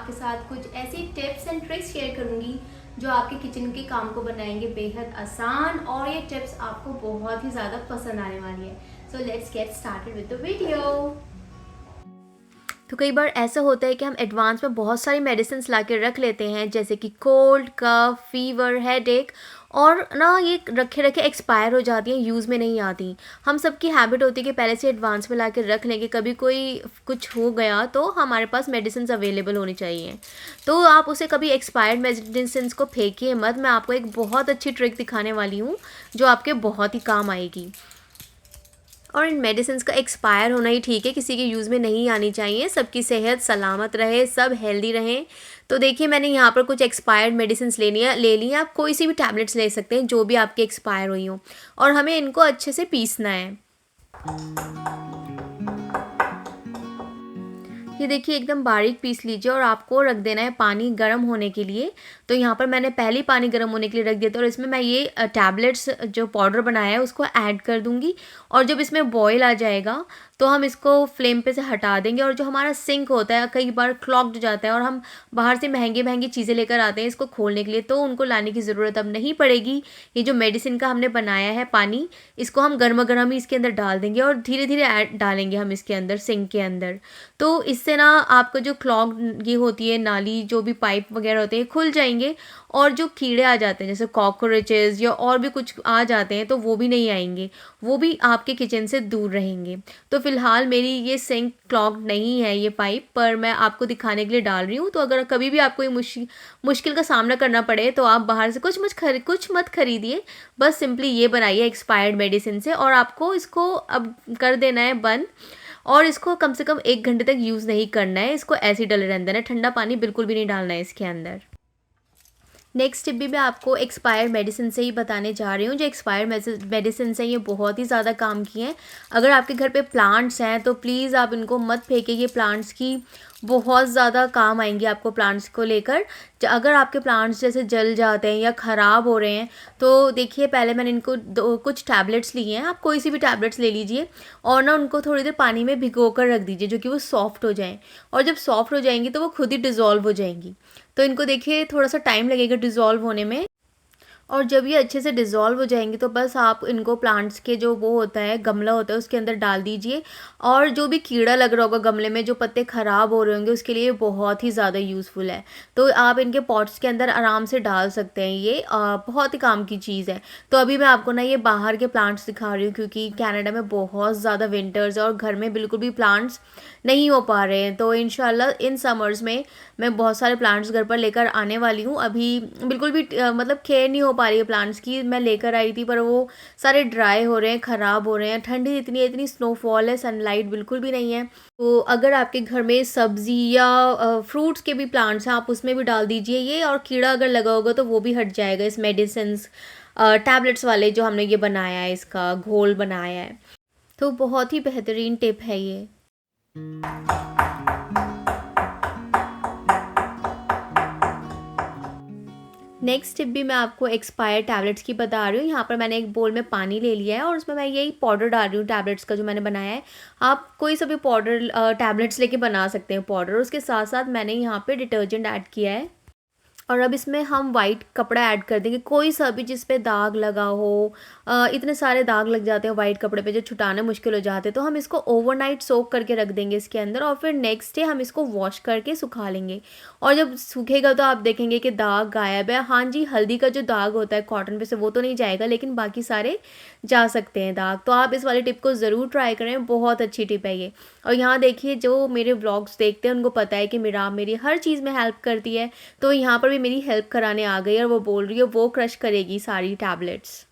आपके साथ कुछ ऐसी टिप्स एंड ट्रिक्स शेयर करूंगी जो आपके किचन के काम को बनाएंगे बेहद आसान, और ये टिप्स आपको बहुत ही ज़्यादा पसंद आने वाली है। So let's get started with the video. तो कई बार ऐसा होता है कि हम एडवांस में बहुत सारी मेडिसिन ला के रख लेते हैं, जैसे कि कोल्ड, कफ, फीवर, हेडेक, और ना ये रखे रखे एक्सपायर हो जाती हैं, यूज़ में नहीं आती। हम सबकी हैबिट होती है कि पहले से एडवांस में ला के रख लेंगे, कभी कोई कुछ हो गया तो हमारे पास मेडिसिन अवेलेबल होनी चाहिए। तो आप उसे कभी एक्सपायर्ड मेडिसिन को फेंकिए मत। मैं आपको एक बहुत अच्छी ट्रिक दिखाने वाली हूँ जो आपके बहुत ही काम आएगी। और इन मेडिसिन का एक्सपायर होना ही ठीक है, किसी के यूज़ में नहीं आनी चाहिए। सबकी सेहत सलामत रहे, सब हेल्दी रहें। तो देखिए, मैंने यहाँ पर कुछ एक्सपायर्ड मेडिसिन ले ली हैं। आप कोई सी भी टैबलेट्स ले सकते हैं जो भी आपकी एक्सपायर हुई हो, और हमें इनको अच्छे से पीसना है। ये देखिए, एकदम बारीक पीस लीजिए और आपको रख देना है पानी गर्म होने के लिए। तो यहाँ पर मैंने पहले ही पानी गर्म होने के लिए रख दिया था, और इसमें मैं ये टैबलेट्स जो पाउडर बनाया है उसको ऐड कर दूँगी। और जब इसमें बॉयल आ जाएगा तो हम इसको फ्लेम पे से हटा देंगे। और जो हमारा सिंक होता है कई बार क्लॉग्ड जाता है, और हम बाहर से महंगी चीज़ें लेकर आते हैं इसको खोलने के लिए, तो उनको लाने की ज़रूरत अब नहीं पड़ेगी। ये जो मेडिसिन का हमने बनाया है पानी, इसको हम गर्मा गर्म ही इसके अंदर डाल देंगे, और धीरे धीरे ऐड डालेंगे हम इसके अंदर, सिंक के अंदर। तो इससे ना आपका जो क्लॉग ये होती है नाली, जो भी पाइप वगैरह होते हैं, खुल जाएंगे। और जो कीड़े आ जाते हैं जैसे कॉकरोचेस या और भी कुछ आ जाते हैं, तो वो भी नहीं आएंगे, वो भी आपके किचन से दूर रहेंगे। तो फ़िलहाल मेरी ये सिंक क्लॉग नहीं है ये पाइप, पर मैं आपको दिखाने के लिए डाल रही हूँ। तो अगर कभी भी आपको ये मुश्किल का सामना करना पड़े तो आप बाहर से कुछ मत खरीदिए। बस सिंपली ये बनाइए एक्सपायर्ड मेडिसिन से, और आपको इसको अब कर देना है बंद। और इसको कम से कम 1 घंटे तक यूज़ नहीं करना है, इसको ऐसे ही डले रहने देना है। ठंडा पानी बिल्कुल भी नहीं डालना है इसके अंदर। नेक्स्ट टिप भी मैं आपको एक्सपायर्ड मेडिसिन से ही बताने जा रही हूँ। जो एक्सपायर्ड मेडिसिन हैं ये बहुत ही ज़्यादा काम की हैं। अगर आपके घर पे प्लांट्स हैं तो प्लीज़ आप इनको मत फेंकिए, ये प्लांट्स की बहुत ज़्यादा काम आएंगी आपको प्लांट्स को लेकर। अगर आपके प्लांट्स जैसे जल जाते हैं या ख़राब हो रहे हैं, तो देखिए, पहले मैंने इनको कुछ टैबलेट्स लिए हैं। आप कोई सी भी टैबलेट्स ले लीजिए, और ना उनको थोड़ी देर पानी में भिगो कर रख दीजिए, जो कि वो सॉफ्ट हो जाएँ। और जब सॉफ्ट हो जाएंगी तो वो खुद ही डिज़ोल्व हो जाएंगी। तो इनको देखिए, थोड़ा सा टाइम लगेगा डिज़ोल्व होने में। और जब ये अच्छे से डिज़ोल्व हो जाएंगी तो बस आप इनको प्लांट्स के जो वो होता है, गमला होता है, उसके अंदर डाल दीजिए। और जो भी कीड़ा लग रहा होगा गमले में, जो पत्ते ख़राब हो रहे होंगे, उसके लिए बहुत ही ज़्यादा यूज़फुल है। तो आप इनके पॉट्स के अंदर आराम से डाल सकते हैं। ये बहुत ही काम की चीज़ है। तो अभी मैं आपको ना ये बाहर के प्लांट्स दिखा रही हूँ, क्योंकि कनाडा में बहुत ज़्यादा विंटर्स है और घर में बिल्कुल भी प्लांट्स नहीं हो पा रहे हैं। तो इंशाल्लाह इन समर्स में मैं बहुत सारे प्लांट्स घर पर लेकर आने वाली हूँ। अभी बिल्कुल भी मतलब केयर नहीं हो पा रही है प्लांट्स की। मैं लेकर आई थी पर वो सारे ड्राई हो रहे हैं, ख़राब हो रहे हैं। ठंडी इतनी है, इतनी स्नोफॉल है, सनलाइट बिल्कुल भी नहीं है। तो अगर आपके घर में सब्ज़ी या फ्रूट्स के भी प्लांट्स हैं, आप उसमें भी डाल दीजिए ये। और कीड़ा अगर लगा होगा तो वो भी हट जाएगा इस मेडिसिन टैबलेट्स वाले जो हमने ये बनाया है, इसका घोल बनाया है। तो बहुत ही बेहतरीन टिप है ये। नेक्स्ट टिप भी मैं आपको एक्सपायर टैबलेट्स की बता रही हूँ। यहाँ पर मैंने एक बोल में पानी ले लिया है, और उसमें मैं यही पाउडर डाल रही हूँ टैबलेट्स का जो मैंने बनाया है। आप कोई सा भी पाउडर टैबलेट्स लेके बना सकते हैं पाउडर। उसके साथ साथ मैंने यहाँ पे डिटर्जेंट ऐड किया है। और अब इसमें हम वाइट कपड़ा ऐड कर देंगे, कोई सा भी जिस पे दाग लगा हो। इतने सारे दाग लग जाते हैं वाइट कपड़े पे जो छुटाने मुश्किल हो जाते हैं। तो हम इसको ओवरनाइट सोक करके रख देंगे इसके अंदर, और फिर नेक्स्ट डे हम इसको वॉश करके सुखा लेंगे। और जब सूखेगा तो आप देखेंगे कि दाग गायब है। हाँ जी, हल्दी का जो दाग होता है कॉटन पे से, वो तो नहीं जाएगा, लेकिन बाकी सारे जा सकते हैं दाग। तो आप इस वाली टिप को ज़रूर ट्राई करें, बहुत अच्छी टिप है ये। और यहाँ देखिए, जो मेरे व्लॉग्स देखते हैं उनको पता है कि मेरा मेरी हर चीज़ में हेल्प करती है। तो यहाँ पर भी मेरी हेल्प कराने आ गई, और वो बोल रही है वो क्रश करेगी सारी टैबलेट्स।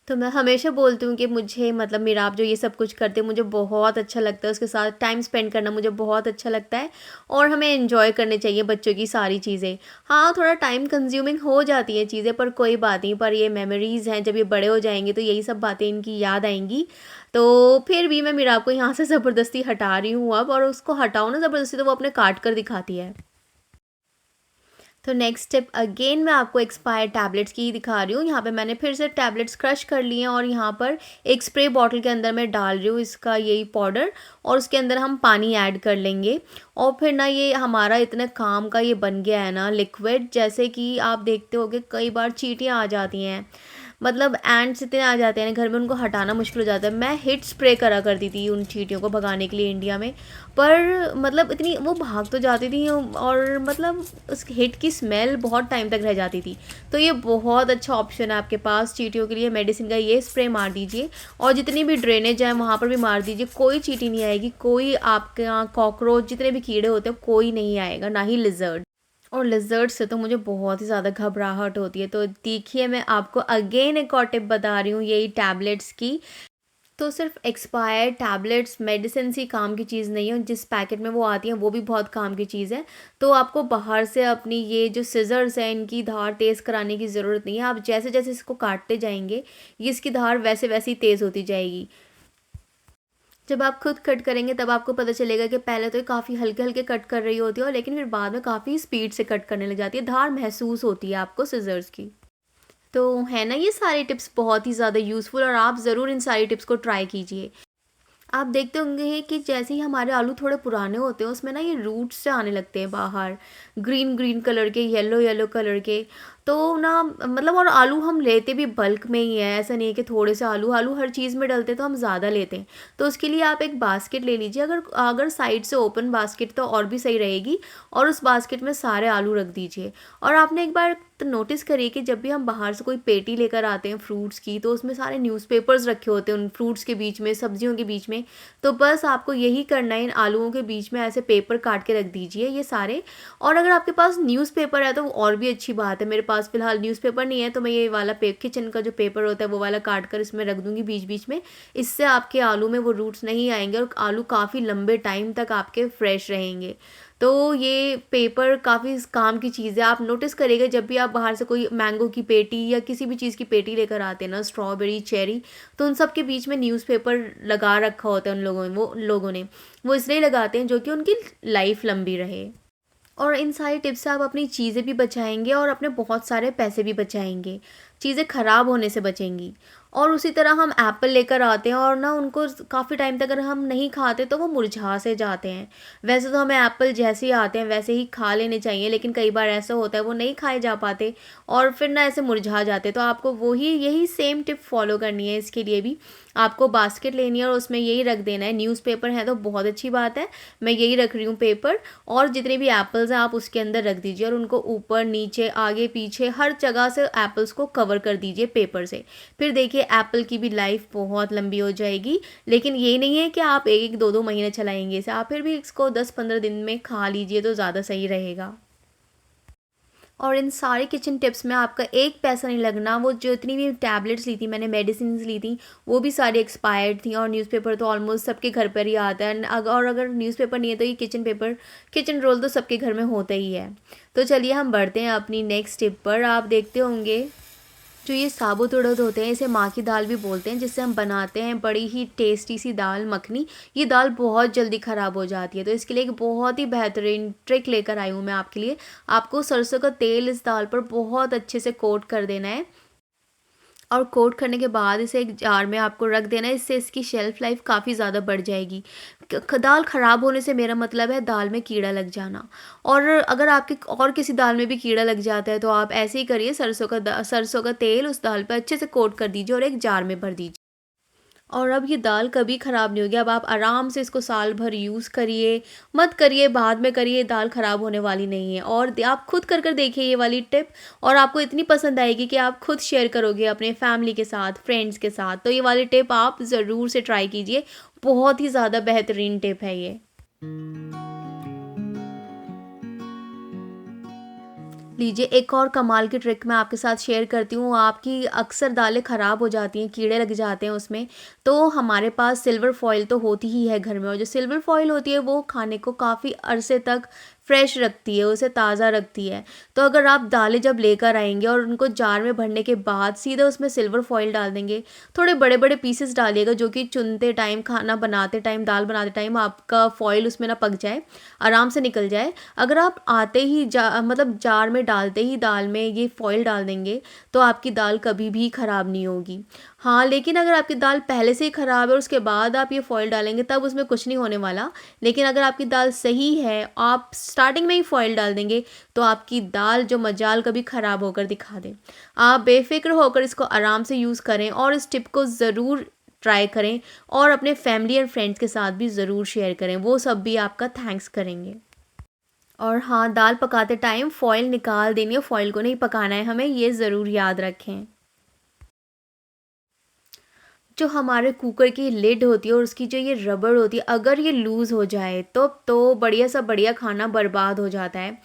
तो मैं हमेशा बोलती हूँ कि मुझे मतलब मेरा आप जो ये सब कुछ करते हैं मुझे बहुत अच्छा लगता है। उसके साथ टाइम स्पेंड करना मुझे बहुत अच्छा लगता है, और हमें एंजॉय करने चाहिए बच्चों की सारी चीज़ें। हाँ, थोड़ा टाइम कंज्यूमिंग हो जाती हैं चीज़ें, पर कोई बात नहीं। पर ये मेमोरीज़ हैं, जब ये बड़े हो जाएंगे तो यही सब बातें इनकी याद आएंगी। तो फिर भी मैं मेरा आपको यहाँ से ज़बरदस्ती हटा रही हूँ अब, और उसको हटाओ ना ज़बरदस्ती तो वो अपने काट कर दिखाती है। तो नेक्स्ट स्टेप अगेन मैं आपको एक्सपायर्ड टैबलेट्स की ही दिखा रही हूँ। यहाँ पे मैंने फिर से टैबलेट्स क्रश कर लिए हैं और यहाँ पर एक स्प्रे बॉटल के अंदर मैं डाल रही हूँ इसका यही पाउडर, और उसके अंदर हम पानी ऐड कर लेंगे। और फिर ना ये हमारा इतने काम का ये बन गया है ना लिक्विड, जैसे कि आप देखते होगे कई बार चींटियाँ आ जाती हैं, मतलब एंड्स इतने आ जाते हैं घर में, उनको हटाना मुश्किल हो जाता है। मैं हिट स्प्रे करा करती थी उन चींटियों को भगाने के लिए इंडिया में, पर मतलब इतनी वो भाग तो जाती थी और मतलब उस हिट की स्मेल बहुत टाइम तक रह जाती थी। तो ये बहुत अच्छा ऑप्शन है आपके पास चींटियों के लिए, मेडिसिन का ये स्प्रे मार दीजिए और जितनी भी ड्रेनेज है वहाँ पर भी मार दीजिए। कोई चींटी नहीं आएगी, कोई आपके यहाँ कॉकरोच जितने भी कीड़े होते हैं कोई नहीं आएगा, ना ही लिजर्ड। और लिजर्ड से तो मुझे बहुत ही ज़्यादा घबराहट होती है। तो देखिए मैं आपको अगेन एक और टिप बता रही हूँ यही टैबलेट्स की। तो सिर्फ एक्सपायर्ड टैबलेट्स मेडिसिन ही काम की चीज़ नहीं है, जिस पैकेट में वो आती हैं वो भी बहुत काम की चीज़ है। तो आपको बाहर से अपनी ये जो सिज़र्स हैं इनकी धार तेज़ कराने की ज़रूरत नहीं है। आप जैसे जैसे इसको काटते जाएंगे ये इसकी धार वैसे वैसे ही तेज़ होती जाएगी। जब आप खुद कट करेंगे तब आपको पता चलेगा कि पहले तो ये काफ़ी हल्के हल्के कट कर रही होती है और लेकिन फिर बाद में काफ़ी स्पीड से कट करने लग जाती है, धार महसूस होती है आपको सिज़र्स की। तो है ना ये सारे टिप्स बहुत ही ज़्यादा यूज़फुल, और आप ज़रूर इन सारी टिप्स को ट्राई कीजिए। आप देखते होंगे कि जैसे ही हमारे आलू थोड़े पुराने होते हैं उसमें ना ये रूट्स से आने लगते हैं बाहर, ग्रीन ग्रीन कलर के, येलो येलो कलर के। तो ना मतलब, और आलू हम लेते भी बल्क में ही है, ऐसा नहीं है कि थोड़े से आलू आलू हर चीज़ में डलते तो हम ज़्यादा लेते हैं। तो उसके लिए आप एक बास्केट ले लीजिए, अगर अगर साइड से ओपन बास्केट तो और भी सही रहेगी, और उस बास्केट में सारे आलू रख दीजिए। और आपने एक बार तो नोटिस करिए कि जब भी हम बाहर से कोई पेटी लेकर आते हैं फ्रूट्स की तो उसमें सारे न्यूज़पेपर्स रखे होते हैं उन फ्रूट्स के बीच में, सब्जियों के बीच में। तो बस आपको यही करना है, इन आलूओं के बीच में ऐसे पेपर काट के रख दीजिए ये सारे। और अगर आपके पास न्यूज़पेपर है तो और भी अच्छी बात है। मेरे पास फ़िलहाल न्यूज़पेपर नहीं है तो मैं ये वाला किचन का जो पेपर होता है वो वाला काट कर इसमें रख दूँगी बीच बीच में। इससे आपके आलू में वो रूट्स नहीं आएंगे और आलू काफ़ी लंबे टाइम तक आपके फ्रेश रहेंगे। तो ये पेपर काफ़ी काम की चीज़ है। आप नोटिस करिएगा जब भी आप बाहर से कोई मैंगो की पेटी या किसी भी चीज़ की पेटी लेकर आते हैं ना, स्ट्रॉबेरी, चेरी, तो उन सब के बीच में न्यूज़पेपर लगा रखा होता है उन लोगों ने। वो इसलिए लगाते हैं जो कि उनकी लाइफ लंबी रहे। और इन सारी टिप्स से आप अपनी चीज़ें भी बचाएंगे और अपने बहुत सारे पैसे भी बचाएंगे, चीज़ें ख़राब होने से बचेंगी। और उसी तरह हम एप्पल लेकर आते हैं और ना उनको काफ़ी टाइम तक अगर हम नहीं खाते तो वो मुरझा से जाते हैं। वैसे तो हमें एप्पल जैसे ही आते हैं वैसे ही खा लेने चाहिए, लेकिन कई बार ऐसा होता है वो नहीं खाए जा पाते और फिर ना ऐसे मुरझा जाते। तो आपको वही यही सेम टिप फॉलो करनी है। इसके लिए भी आपको बास्केट लेनी है और उसमें यही रख देना है। न्यूज़पेपर है तो बहुत अच्छी बात है, मैं यही रख रही हूँ पेपर। और जितने भी एप्पल्स हैं आप उसके अंदर रख दीजिए और उनको ऊपर नीचे आगे पीछे हर जगह से एप्पल्स को कवर कर दीजिए पेपर से। फिर देखिए एप्पल की भी लाइफ बहुत लंबी हो जाएगी। लेकिन ये नहीं है कि आप एक एक दो दो महीने चलाएंगे इसे, आप फिर भी इसको 10-15 दिन में खा लीजिए तो ज़्यादा सही रहेगा। और इन सारे किचन टिप्स में आपका एक पैसा नहीं लगना। वो जो इतनी भी टैबलेट्स ली थी मैंने, मेडिसिन ली थी, वो भी सारी एक्सपायर्ड थी। और न्यूज़पेपर तो ऑलमोस्ट सबके घर पर ही आता है। और अगर न्यूज़पेपर नहीं है तो ये किचन रोल तो सबके घर में होता ही है। तो चलिए हम बढ़ते हैं अपनी नेक्स्ट टिप पर। आप देखते होंगे जो ये साबुत उड़द होते हैं इसे माँ की दाल भी बोलते हैं, जिससे हम बनाते हैं बड़ी ही टेस्टी सी दाल मखनी। ये दाल बहुत जल्दी ख़राब हो जाती है, तो इसके लिए एक बहुत ही बेहतरीन ट्रिक लेकर आई हूँ मैं आपके लिए। आपको सरसों का तेल इस दाल पर बहुत अच्छे से कोट कर देना है और कोट करने के बाद इसे एक जार में आपको रख देना है। इससे इसकी शेल्फ़ लाइफ काफ़ी ज़्यादा बढ़ जाएगी। दाल ख़राब होने से मेरा मतलब है दाल में कीड़ा लग जाना। और अगर आपके और किसी दाल में भी कीड़ा लग जाता है तो आप ऐसे ही करिए, सरसों का तेल उस दाल पर अच्छे से कोट कर दीजिए और एक जार में भर दीजिए। और अब ये दाल कभी ख़राब नहीं होगी। अब आप आराम से इसको साल भर यूज़ करिए, मत करिए बाद में करिए, दाल ख़राब होने वाली नहीं है। और आप खुद कर देखिए ये वाली टिप, और आपको इतनी पसंद आएगी कि आप खुद शेयर करोगे अपने फैमिली के साथ, फ्रेंड्स के साथ। तो ये वाली टिप आप ज़रूर से ट्राई कीजिए, बहुत ही ज़्यादा बेहतरीन टिप है ये। लीजिए एक और कमाल की ट्रिक मैं आपके साथ शेयर करती हूँ। आपकी अक्सर दालें ख़राब हो जाती हैं, कीड़े लग जाते हैं उसमें, तो हमारे पास सिल्वर फॉइल तो होती ही है घर में। और जो सिल्वर फॉइल होती है वो खाने को काफ़ी अरसे तक फ्रेश रखती है, उसे ताज़ा रखती है। तो अगर आप दालें जब लेकर आएंगे और उनको जार में भरने के बाद सीधा उसमें सिल्वर फॉइल डाल देंगे, थोड़े बड़े बड़े पीसेस डालिएगा जो कि चुनते टाइम, खाना बनाते टाइम, दाल बनाते टाइम आपका फॉइल उसमें ना पक जाए, आराम से निकल जाए। अगर आप आते ही मतलब जार में डालते ही दाल में ये फॉइल डाल देंगे तो आपकी दाल कभी भी ख़राब नहीं होगी। हाँ, लेकिन अगर आपकी दाल पहले से ही ख़राब है और उसके बाद आप ये फॉइल डालेंगे तब उसमें कुछ नहीं होने वाला। लेकिन अगर आपकी दाल सही है, आप स्टार्टिंग में ही फॉइल डाल देंगे तो आपकी दाल जो मजाल कभी ख़राब होकर दिखा दे। आप बेफिक्र होकर इसको आराम से यूज़ करें और इस टिप को ज़रूर ट्राई करें और अपने फैमिली एंड फ्रेंड्स के साथ भी ज़रूर शेयर करें, वो सब भी आपका थैंक्स करेंगे। और हाँ, दाल पकाते टाइम फॉइल निकाल देनी है, फॉइल को नहीं पकाना है हमें, ये ज़रूर याद रखें। जो हमारे कुकर की लिड होती है और उसकी जो ये रबड़ होती है, अगर ये लूज़ हो जाए तो बढ़िया सा बढ़िया खाना बर्बाद हो जाता है।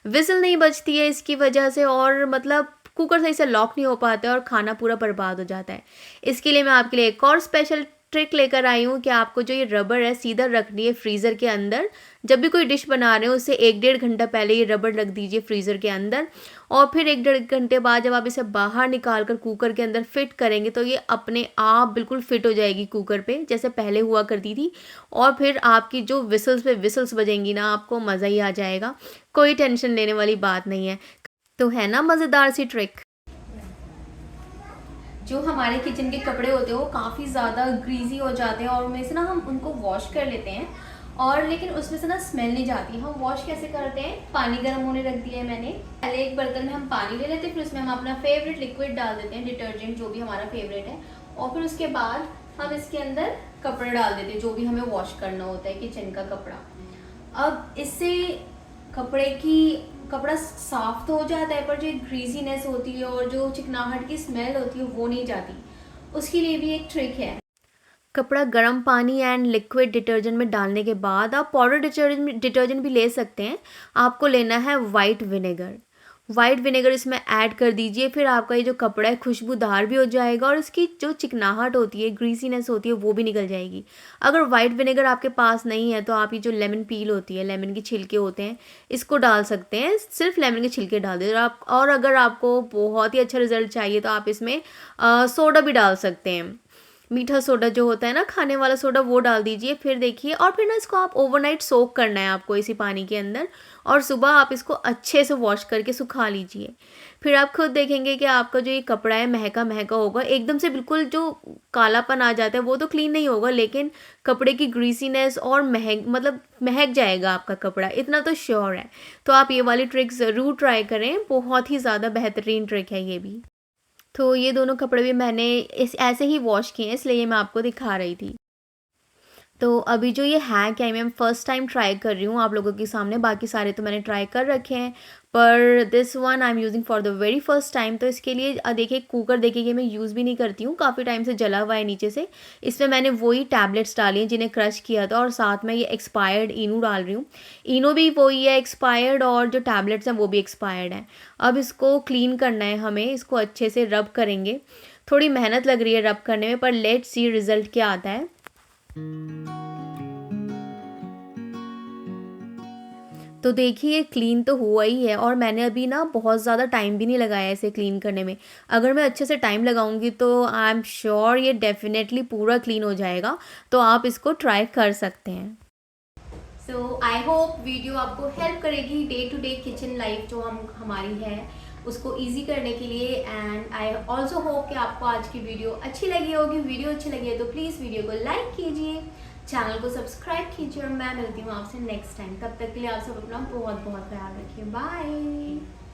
विसल नहीं बजती है इसकी वजह से और मतलब कुकर सही से लॉक नहीं हो पाता है और खाना पूरा बर्बाद हो जाता है। इसके लिए मैं आपके लिए एक और स्पेशल ट्रिक लेकर आई हूँ कि आपको जो ये रबड़ है सीधा रखनी है फ्रीज़र के अंदर। जब भी कोई डिश बना रहे हो उससे 1-1.5 घंटा पहले ये रबड़ रख दीजिए फ्रीज़र के अंदर और फिर 1-1.5 घंटे बाद जब आप इसे बाहर निकाल कर कुकर के अंदर फिट करेंगे तो ये अपने आप बिल्कुल फिट हो जाएगी कुकर पे, जैसे पहले हुआ करती थी। और फिर आपकी जो विसल्स पे विसल्स बजेंगी ना, आपको मज़ा ही आ जाएगा। कोई टेंशन लेने वाली बात नहीं है। तो है ना मज़ेदार सी ट्रिक। जो हमारे किचन के कपड़े होते हैं वो काफ़ी ज़्यादा ग्रीजी हो जाते हैं और उनमें से ना हम उनको वॉश कर लेते हैं और लेकिन उसमें से ना स्मेल नहीं जाती। हम वॉश कैसे करते हैं, पानी गर्म होने रख दिया है मैंने। पहले एक बर्तन में हम पानी ले लेते हैं, फिर उसमें हम अपना फेवरेट लिक्विड डाल देते हैं, डिटर्जेंट जो भी हमारा फेवरेट है, और फिर उसके बाद हम इसके अंदर कपड़ा डाल देते हैं जो भी हमें वॉश करना होता है, किचन का कपड़ा। अब इससे कपड़ा साफ तो हो जाता है पर जो ग्रीजीनेस होती है और जो चिकनाहट की स्मेल होती है वो नहीं जाती। उसके लिए भी एक ट्रिक है। कपड़ा गर्म पानी एंड लिक्विड डिटर्जेंट में डालने के बाद आप पाउडर डिटर्जेंट भी ले सकते हैं। आपको लेना है वाइट विनेगर इसमें ऐड कर दीजिए। फिर आपका ये जो कपड़ा है खुशबूदार भी हो जाएगा और इसकी जो चिकनाहट होती है, ग्रीसीनेस होती है, वो भी निकल जाएगी। अगर वाइट विनेगर आपके पास नहीं है तो आप ये जो लेमन पील होती है, लेमन के छिलके होते हैं, इसको डाल सकते हैं। सिर्फ लेमन के छिलके डाल दीजिए और अगर आपको बहुत ही अच्छा रिजल्ट चाहिए तो आप इसमें सोडा भी डाल सकते हैं। मीठा सोडा जो होता है ना, खाने वाला सोडा, वो डाल दीजिए। फिर देखिए, और फिर ना इसको आप ओवरनाइट सोक करना है आपको इसी पानी के अंदर और सुबह आप इसको अच्छे से वॉश करके सुखा लीजिए। फिर आप खुद देखेंगे कि आपका जो ये कपड़ा है महका महका होगा। एकदम से बिल्कुल जो कालापन आ जाता है वो तो क्लीन नहीं होगा, लेकिन कपड़े की ग्रीसीनेस और महक जाएगा आपका कपड़ा, इतना तो श्योर है। तो आप ये वाली ट्रिक ज़रूर ट्राई करें, बहुत ही ज़्यादा बेहतरीन ट्रिक है ये भी। तो ये दोनों कपड़े भी मैंने ऐसे ही वॉश किए हैं, इसलिए ये मैं आपको दिखा रही थी। तो अभी जो ये हैक है मैं फ़र्स्ट टाइम ट्राई कर रही हूँ आप लोगों के सामने। बाकी सारे तो मैंने ट्राई कर रखे हैं पर this one I am using for the very first time. तो इसके लिए देखिए, कुकर देखिए कि मैं यूज़ भी नहीं करती हूँ, काफ़ी टाइम से जला हुआ है नीचे से। इसमें मैंने वही टैबलेट्स डाली हैं जिन्हें क्रश किया था और साथ में ये एक्सपायर्ड इनो डाल रही हूँ। इनो भी वही है एक्सपायर्ड और जो टैबलेट्स हैं वो भी एक्सपायर्ड हैं। अब इसको क्लीन करना है हमें, इसको अच्छे से रब करेंगे। थोड़ी मेहनत लग रही है रब करने में पर लेट्स सी रिज़ल्ट क्या आता है। तो देखिए, क्लीन तो हुआ ही है और मैंने अभी ना बहुत ज़्यादा टाइम भी नहीं लगाया इसे क्लीन करने में। अगर मैं अच्छे से टाइम लगाऊंगी तो आई एम श्योर ये डेफिनेटली पूरा क्लीन हो जाएगा। तो आप इसको ट्राई कर सकते हैं। सो आई होप वीडियो आपको हेल्प करेगी day to day kitchen life जो हमारी है उसको ईजी करने के लिए। एंड आई ऑल्सो होप कि आपको आज की वीडियो अच्छी लगी होगी। वीडियो अच्छी लगी है तो प्लीज़ वीडियो को लाइक कीजिए, चैनल को सब्सक्राइब कीजिए और मैं मिलती हूँ आपसे नेक्स्ट टाइम। तब तक के लिए आप सब अपना बहुत बहुत ख्याल रखिए। बाय।